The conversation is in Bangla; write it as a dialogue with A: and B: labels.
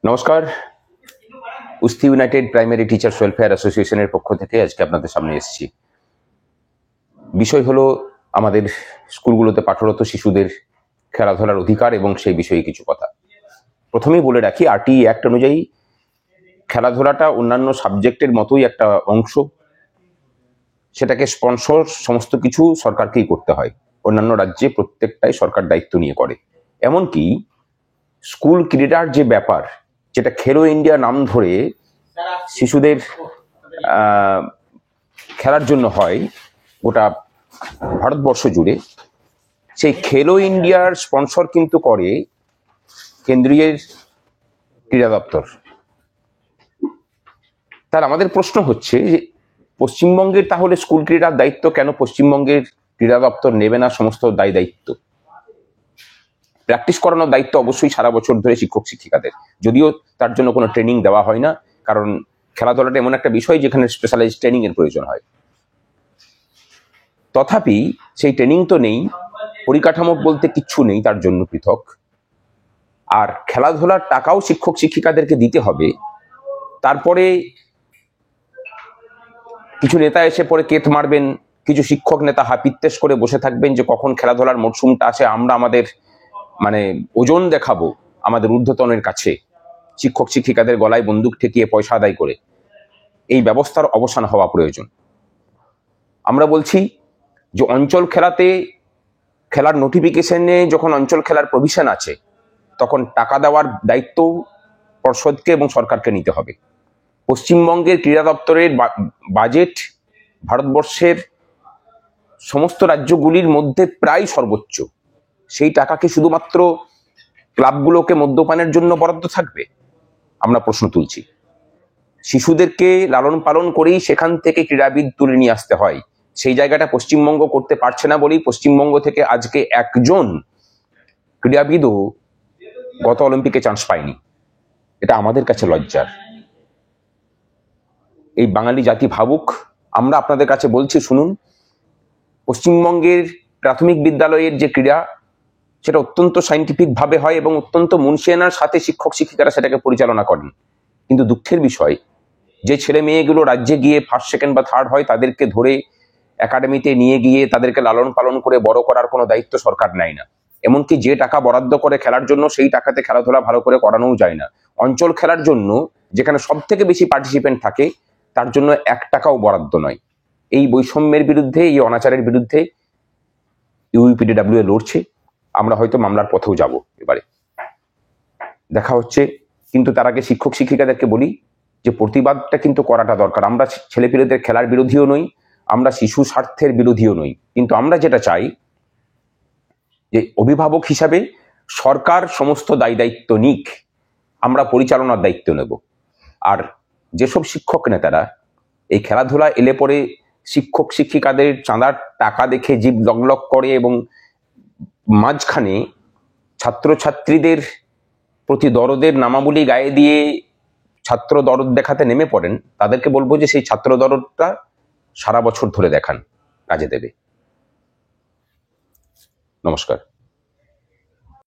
A: নমস্কার। উস্তি ইউনাইটেড প্রাইমারি টিচার্স ওয়েলফেয়ার অ্যাসোসিয়েশনের পক্ষ থেকে আজকে আপনাদের সামনে এসেছি। বিষয় হলো আমাদের স্কুলগুলোতে পাঠরত শিশুদের খেলাধুলার অধিকার এবং সেই বিষয়ে কিছু কথা। প্রথমেই বলে রাখি, আরটিই অ্যাক্ট অনুযায়ী খেলাধুলাটা অন্যান্য সাবজেক্টের মতোই একটা অংশ। সেটাকে স্পন্সর সমস্ত কিছু সরকারকেই করতে হয়। অন্যান্য রাজ্যে প্রত্যেকটাই সরকার দায়িত্ব নিয়ে করে। এমনকি স্কুল ক্রীড়ার যে ব্যাপার, যেটা খেলো ইন্ডিয়া নাম ধরে শিশুদের খেলার জন্য হয় গোটা ভারতবর্ষ জুড়ে, সেই খেলো ইন্ডিয়ার স্পন্সর কিন্তু করে কেন্দ্রীয় ক্রীড়া দপ্তর। তার আমাদের প্রশ্ন হচ্ছে যে পশ্চিমবঙ্গের তাহলে স্কুল ক্রীড়ার দায়িত্ব কেন পশ্চিমবঙ্গের ক্রীড়া দপ্তর নেবে না সমস্ত দায়িত্ব? প্র্যাকটিস করানোর দায়িত্ব অবশ্যই সারা বছর ধরে শিক্ষক শিক্ষিকাদের, যদিও তার জন্য কোনো ট্রেনিং দেওয়া হয় না, কারণ খেলাধুলাটা এমন একটা বিষয় যেখানে স্পেশালাইজ ট্রেনিং এর প্রয়োজন হয়। তথাপি সেই ট্রেনিং তো নেই, পরিকাঠামো বলতে কিচ্ছু নেই তার জন্য পৃথক। আর খেলাধুলার টাকাও শিক্ষক শিক্ষিকাদেরকে দিতে হবে। তারপরে কিছু নেতা এসে পরে কেত মারবেন, কিছু শিক্ষক নেতা হাপিত্তেশ করে বসে থাকবেন যে কখন খেলাধুলার মরশুমটা আসে আমরা আমাদের ওজন দেখাবো আমাদের ঊর্ধ্বতনের কাছে, শিক্ষক শিক্ষিকাদের গলায় বন্দুক ঠেকিয়ে পয়সা আদায় করে। এই ব্যবস্থার অবসান হওয়া প্রয়োজন। আমরা বলছি যে অঞ্চল খেলাতে খেলার নোটিফিকেশনে যখন অঞ্চল খেলার প্রভিশন আছে, তখন টাকা দেওয়ার দায়িত্ব পর্ষদকে এবং সরকারকে নিতে হবে। পশ্চিমবঙ্গের ক্রীড়া দপ্তরের বাজেট ভারতবর্ষের সমস্ত রাজ্যগুলির মধ্যে প্রায় সর্বোচ্চ। সেই টাকা কি শুধুমাত্র ক্লাবগুলোকে মদ্যপানের জন্য বরাদ্দ থাকবে? আমরা প্রশ্ন তুলছি। শিশুদেরকে লালন পালন করেই সেখান থেকে ক্রীড়াবিদ তুলে নিয়ে আসতে হয়। সেই জায়গাটা পশ্চিমবঙ্গ করতে পারছে না বলেই পশ্চিমবঙ্গ থেকে আজকে একজন ক্রীড়াবিদও গত অলিম্পিকে চান্স পায়নি। এটা আমাদের কাছে লজ্জার। এই বাঙালি জাতি ভাবুক। আমরা আপনাদের কাছে বলছি, শুনুন, পশ্চিমবঙ্গের প্রাথমিক বিদ্যালয়ের যে ক্রীড়া, সেটা অত্যন্ত সাইন্টিফিক ভাবে হয় এবং অত্যন্ত মুনশিয়ানার সাথে শিক্ষক শিক্ষিকারা সেটাকে পরিচালনা করেন। কিন্তু দুঃখের বিষয়, যে ছেলে মেয়েগুলো রাজ্যে গিয়ে ফার্স্ট সেকেন্ড বা থার্ড হয়, তাদেরকে ধরে একাডেমিতে নিয়ে গিয়ে তাদেরকে লালন পালন করে বড় করার কোনো দায়িত্ব সরকার নেয় না। এমনকি যে টাকা বরাদ্দ করে খেলার জন্য, সেই টাকাতে খেলাধুলা ভালো করে করানোও যায় না। অঞ্চল খেলার জন্য, যেখানে সব থেকে বেশি পার্টিসিপেন্ট থাকে, তার জন্য 1 টাকাও বরাদ্দ নয়। এই বৈষম্যের বিরুদ্ধে, এই অনাচারের বিরুদ্ধে ইউপিডিডব্লিউ লড়ছে। আমরা হয়তো মামলার পথেও যাব, এবারে দেখা হচ্ছে। কিন্তু তার আগে শিক্ষক শিক্ষিকাদেরকে বলি যে প্রতিবাদটা কিন্তু করাটা দরকার। আমরা ছেলেপিলেদের খেলার বিরোধীও নই, আমরা শিশু স্বার্থের বিরোধীও নই, কিন্তু আমরা যেটা চাই যে অভিভাবক হিসাবে সরকার সমস্ত দায়িত্ব নিক, আমরা পরিচালনার দায়িত্ব নেব। আর যেসব শিক্ষক নেতারা এই খেলাধুলা এলে পরে শিক্ষক শিক্ষিকাদের চাঁদার টাকা দেখে জীব লগলগ করে এবং মাঝখানে ছাত্রছাত্রীদের প্রতি দরদের নামাবলী গায়ে দিয়ে ছাত্র দরদ দেখাতে নেমে পড়েন, তাদেরকে বলবো যে সেই ছাত্র দরদটা সারা বছর ধরে দেখান, কাজে দেবে। নমস্কার।